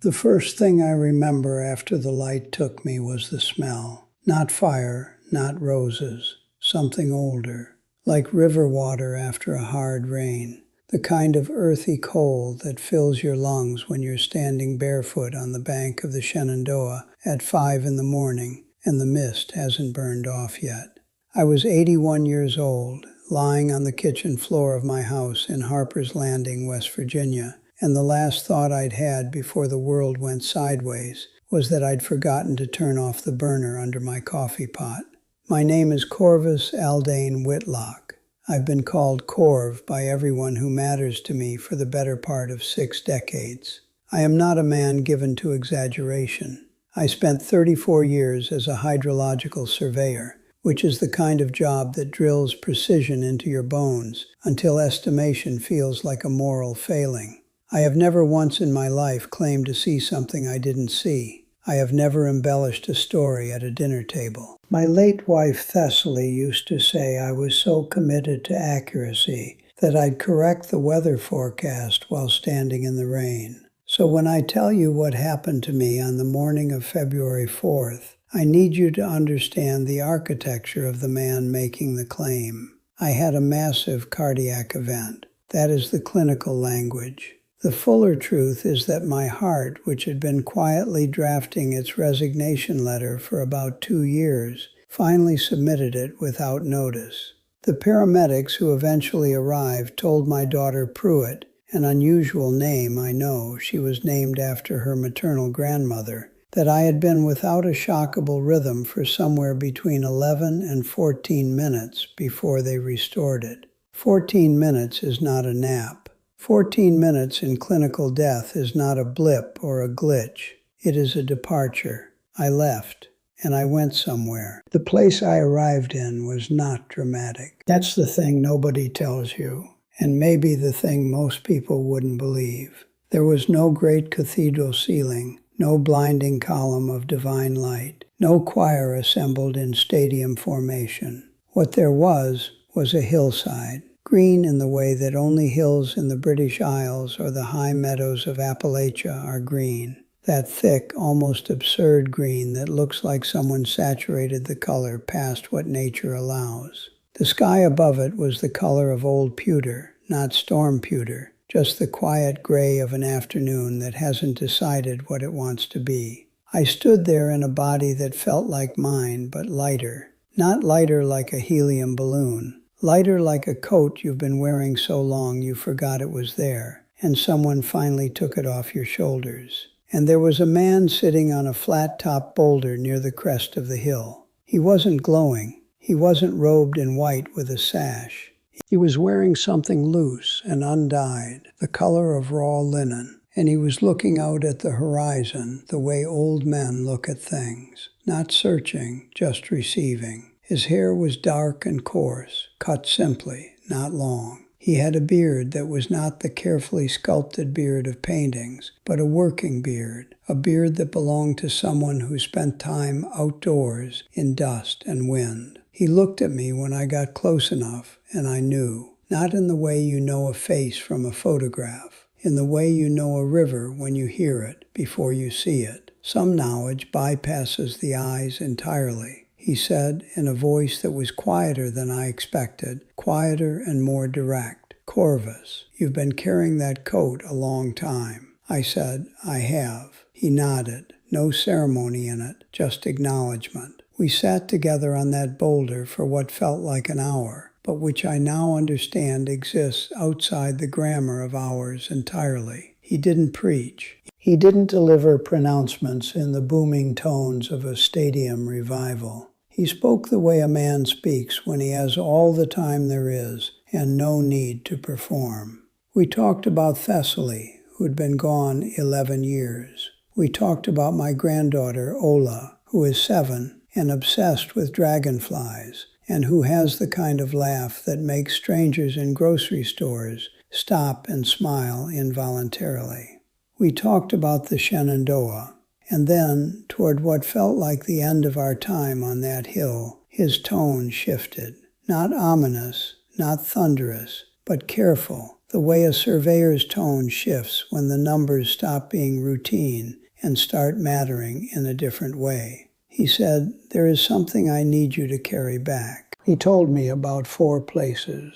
The first thing I remember after the light took me was the smell. Not fire, not roses, something older, like river water after a hard rain. The kind of earthy cold that fills your lungs when you're standing barefoot on the bank of the Shenandoah at 5 in the morning and the mist hasn't burned off yet. I was 81 years old, lying on the kitchen floor of my house in Harper's Landing, West Virginia, and the last thought I'd had before the world went sideways was that I'd forgotten to turn off the burner under my coffee pot. My name is Corvus Aldane Whitlock. I've been called Corv by everyone who matters to me for the better part of 6 decades. I am not a man given to exaggeration. I spent 34 years as a hydrological surveyor, which is the kind of job that drills precision into your bones until estimation feels like a moral failing. I have never once in my life claimed to see something I didn't see. I have never embellished a story at a dinner table. My late wife Thessaly used to say I was so committed to accuracy that I'd correct the weather forecast while standing in the rain. So when I tell you what happened to me on the morning of February 4th, I need you to understand the architecture of the man making the claim. I had a massive cardiac event. That is the clinical language. The fuller truth is that my heart, which had been quietly drafting its resignation letter for about 2 years, finally submitted it without notice. The paramedics who eventually arrived told my daughter Pruitt, an unusual name, I know, she was named after her maternal grandmother, that I had been without a shockable rhythm for somewhere between 11 and 14 minutes before they restored it. 14 minutes is not a nap. 14 minutes in clinical death is not a blip or a glitch. It is a departure. I left, and I went somewhere. The place I arrived in was not dramatic. That's the thing nobody tells you, and maybe the thing most people wouldn't believe. There was no great cathedral ceiling, no blinding column of divine light, no choir assembled in stadium formation. What there was a hillside. Green in the way that only hills in the British Isles or the high meadows of Appalachia are green. That thick, almost absurd green that looks like someone saturated the color past what nature allows. The sky above it was the color of old pewter, not storm pewter, just the quiet gray of an afternoon that hasn't decided what it wants to be. I stood there in a body that felt like mine, but lighter. Not lighter like a helium balloon. Lighter like a coat you've been wearing so long you forgot it was there, and someone finally took it off your shoulders. And there was a man sitting on a flat-top boulder near the crest of the hill. He wasn't glowing. He wasn't robed in white with a sash. He was wearing something loose and undyed, the color of raw linen, and he was looking out at the horizon the way old men look at things, not searching, just receiving. His hair was dark and coarse, cut simply, not long. He had a beard that was not the carefully sculpted beard of paintings, but a working beard, a beard that belonged to someone who spent time outdoors in dust and wind. He looked at me when I got close enough, and I knew, not in the way you know a face from a photograph, in the way you know a river when you hear it before you see it. Some knowledge bypasses the eyes entirely. He said in a voice that was quieter than I expected, quieter and more direct, "Corvus, you've been carrying that coat a long time." I said, "I have." He nodded, no ceremony in it, just acknowledgement. We sat together on that boulder for what felt like an hour, but which I now understand exists outside the grammar of hours entirely. He didn't preach. He didn't deliver pronouncements in the booming tones of a stadium revival. He spoke the way a man speaks when he has all the time there is and no need to perform. We talked about Thessaly, who'd been gone 11 years. We talked about my granddaughter, Ola, who is 7 and obsessed with dragonflies, and who has the kind of laugh that makes strangers in grocery stores stop and smile involuntarily. We talked about the Shenandoah. And then, toward what felt like the end of our time on that hill, his tone shifted. Not ominous, not thunderous, but careful, the way a surveyor's tone shifts when the numbers stop being routine and start mattering in a different way. He said, "There is something I need you to carry back." He told me about 4 places,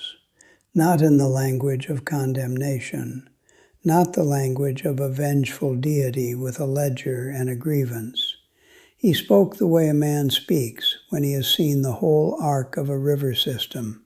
not in the language of condemnation, not the language of a vengeful deity with a ledger and a grievance. He spoke the way a man speaks when he has seen the whole arc of a river system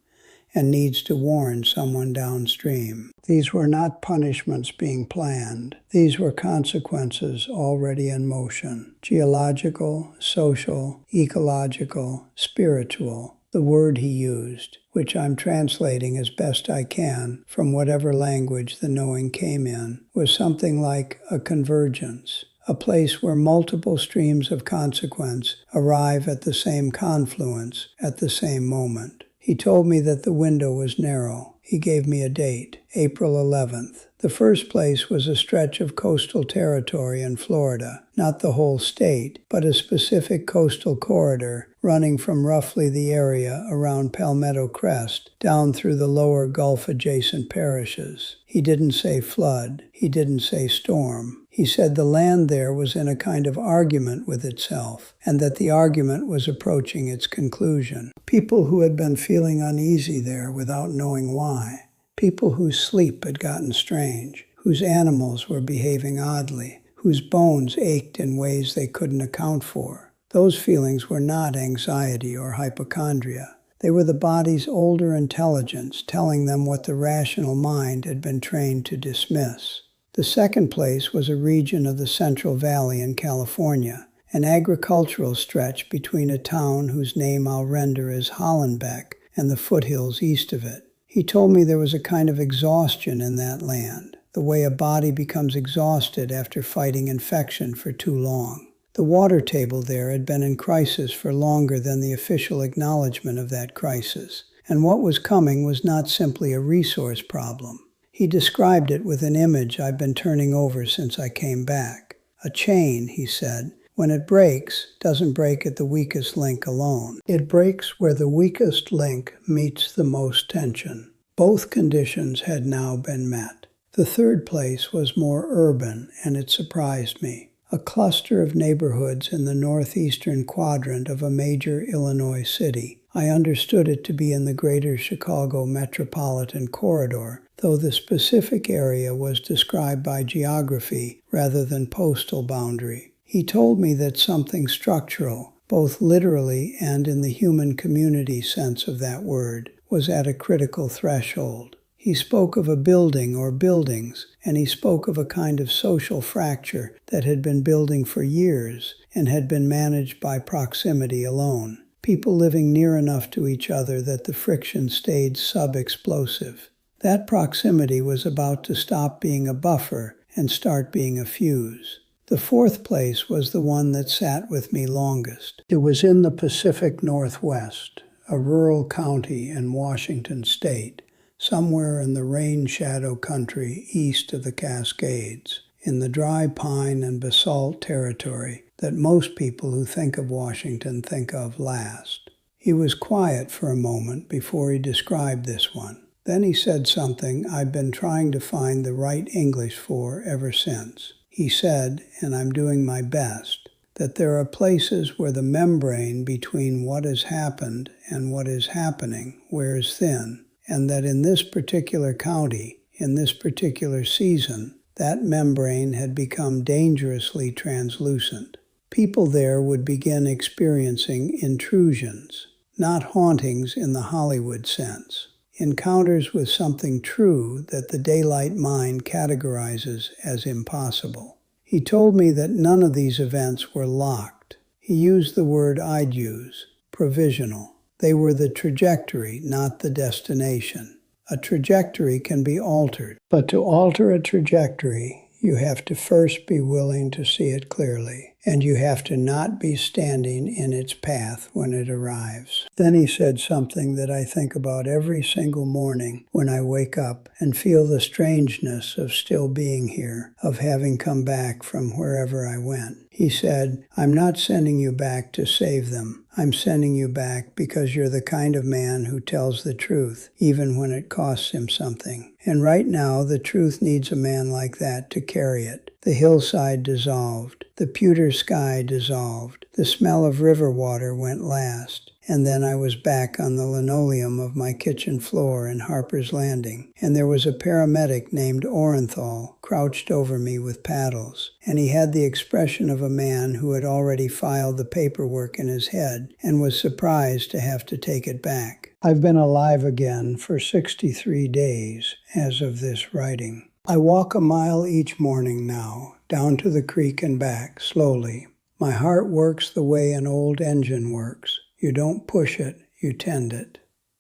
and needs to warn someone downstream. These were not punishments being planned. These were consequences already in motion. Geological, social, ecological, spiritual. The word he used, which I'm translating as best I can from whatever language the knowing came in, was something like a convergence, a place where multiple streams of consequence arrive at the same confluence at the same moment. He told me that the window was narrow. He gave me a date, April 11th. The first place was a stretch of coastal territory in Florida, not the whole state, but a specific coastal corridor running from roughly the area around Palmetto Crest down through the lower Gulf-adjacent parishes. He didn't say flood. He didn't say storm. He said the land there was in a kind of argument with itself, and that the argument was approaching its conclusion. People who had been feeling uneasy there without knowing why. People whose sleep had gotten strange, whose animals were behaving oddly, whose bones ached in ways they couldn't account for. Those feelings were not anxiety or hypochondria. They were the body's older intelligence telling them what the rational mind had been trained to dismiss. The second place was a region of the Central Valley in California, an agricultural stretch between a town whose name I'll render as Hollenbeck and the foothills east of it. He told me there was a kind of exhaustion in that land, the way a body becomes exhausted after fighting infection for too long. The water table there had been in crisis for longer than the official acknowledgement of that crisis, and what was coming was not simply a resource problem. He described it with an image I've been turning over since I came back. A chain, he said, when it breaks, doesn't break at the weakest link alone. It breaks where the weakest link meets the most tension. Both conditions had now been met. The third place was more urban, and it surprised me. A cluster of neighborhoods in the northeastern quadrant of a major Illinois city. I understood it to be in the greater Chicago metropolitan corridor, though the specific area was described by geography rather than postal boundary. He told me that something structural, both literally and in the human community sense of that word, was at a critical threshold. He spoke of a building or buildings, and he spoke of a kind of social fracture that had been building for years and had been managed by proximity alone. People living near enough to each other that the friction stayed sub-explosive. That proximity was about to stop being a buffer and start being a fuse. The fourth place was the one that sat with me longest. It was in the Pacific Northwest, a rural county in Washington State, somewhere in the rain shadow country east of the Cascades, in the dry pine and basalt territory that most people who think of Washington think of last. He was quiet for a moment before he described this one. Then he said something I've been trying to find the right English for ever since. He said, and I'm doing my best, that there are places where the membrane between what has happened and what is happening wears thin, and that in this particular county, in this particular season, that membrane had become dangerously translucent. People there would begin experiencing intrusions, not hauntings in the Hollywood sense, encounters with something true that the daylight mind categorizes as impossible. He told me that none of these events were locked. He used the word I'd use, provisional. They were the trajectory, not the destination. A trajectory can be altered, but to alter a trajectory, you have to first be willing to see it clearly. and you have to not be standing in its path when it arrives. Then he said something that I think about every single morning when I wake up and feel the strangeness of still being here, of having come back from wherever I went. He said, "I'm not sending you back to save them. I'm sending you back because you're the kind of man who tells the truth, even when it costs him something. And right now, the truth needs a man like that to carry it." The hillside dissolved. The pewter sky dissolved. The smell of river water went last. And then I was back on the linoleum of my kitchen floor in Harper's Landing, and there was a paramedic named Orenthal crouched over me with paddles, and he had the expression of a man who had already filed the paperwork in his head and was surprised to have to take it back. I've been alive again for 63 days as of this writing. I walk a mile each morning now, down to the creek and back, slowly. My heart works the way an old engine works. You don't push it, you tend it.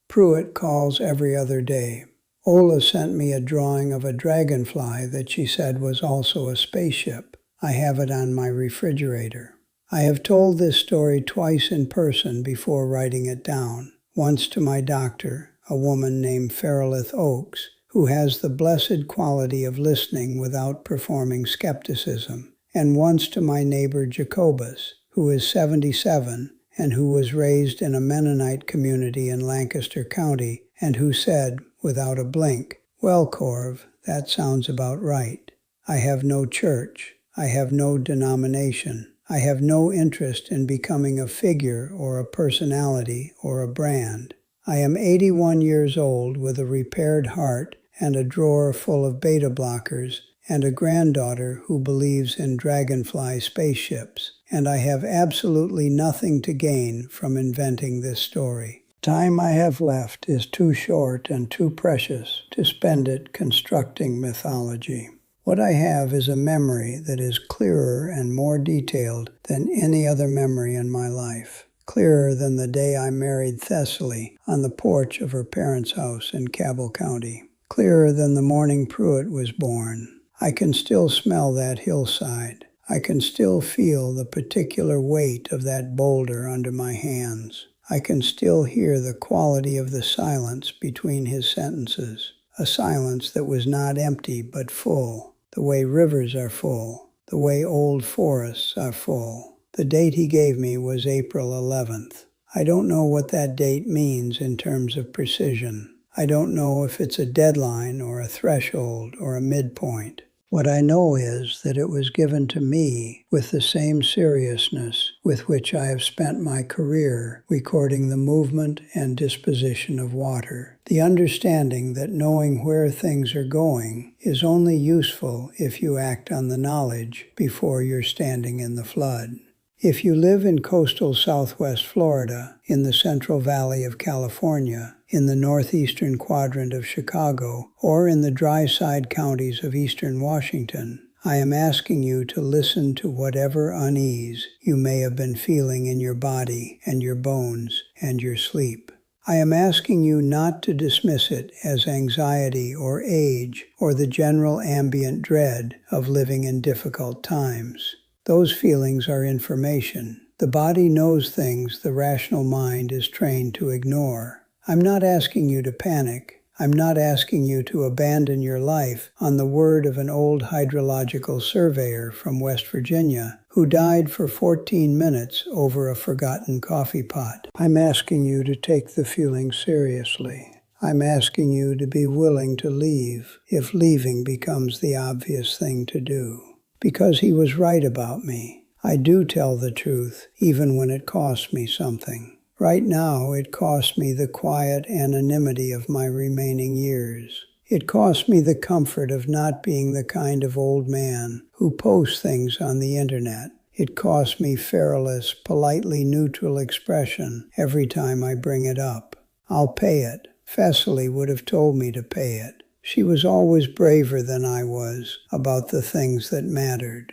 Pruitt calls every other day. Ola sent me a drawing of a dragonfly that she said was also a spaceship. I have it on my refrigerator. I have told this story twice in person before writing it down. Once to my doctor, a woman named Fairlith Oakes, who has the blessed quality of listening without performing skepticism, and once to my neighbor Jacobus, who is 77, and who was raised in a Mennonite community in Lancaster County, and who said, without a blink, "Well, Corv, that sounds about right. I have no church. I have no denomination. I have no interest in becoming a figure or a personality or a brand. I am 81 years old with a repaired heart and a drawer full of beta blockers and a granddaughter who believes in dragonfly spaceships, and I have absolutely nothing to gain from inventing this story. Time I have left is too short and too precious to spend it constructing mythology. What I have is a memory that is clearer and more detailed than any other memory in my life. Clearer than the day I married Thessaly on the porch of her parents' house in Cabell County. Clearer than the morning Pruitt was born. I can still smell that hillside. I can still feel the particular weight of that boulder under my hands. I can still hear the quality of the silence between his sentences, a silence that was not empty but full, the way rivers are full, the way old forests are full. The date he gave me was April 11th. I don't know what that date means in terms of precision. I don't know if it's a deadline or a threshold or a midpoint. What I know is that it was given to me with the same seriousness with which I have spent my career recording the movement and disposition of water. The understanding that knowing where things are going is only useful if you act on the knowledge before you're standing in the flood. If you live in coastal southwest Florida, in the Central Valley of California, in the northeastern quadrant of Chicago, or in the dry side counties of eastern Washington, I am asking you to listen to whatever unease you may have been feeling in your body and your bones and your sleep. I am asking you not to dismiss it as anxiety or age or the general ambient dread of living in difficult times. Those feelings are information. The body knows things the rational mind is trained to ignore. I'm not asking you to panic. I'm not asking you to abandon your life on the word of an old hydrological surveyor from West Virginia who died for 14 minutes over a forgotten coffee pot. I'm asking you to take the feeling seriously. I'm asking you to be willing to leave if leaving becomes the obvious thing to do. Because he was right about me. I do tell the truth, even when it costs me something. Right now, it costs me the quiet anonymity of my remaining years. It costs me the comfort of not being the kind of old man who posts things on the internet. It costs me Fairless, politely neutral expression every time I bring it up. I'll pay it. Thessaly would have told me to pay it. She was always braver than I was about the things that mattered.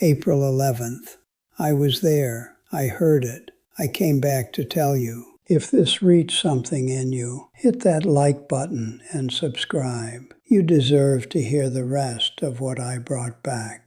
April 11th. I was there. I heard it. I came back to tell you. If this reached something in you, hit that like button and subscribe. You deserve to hear the rest of what I brought back.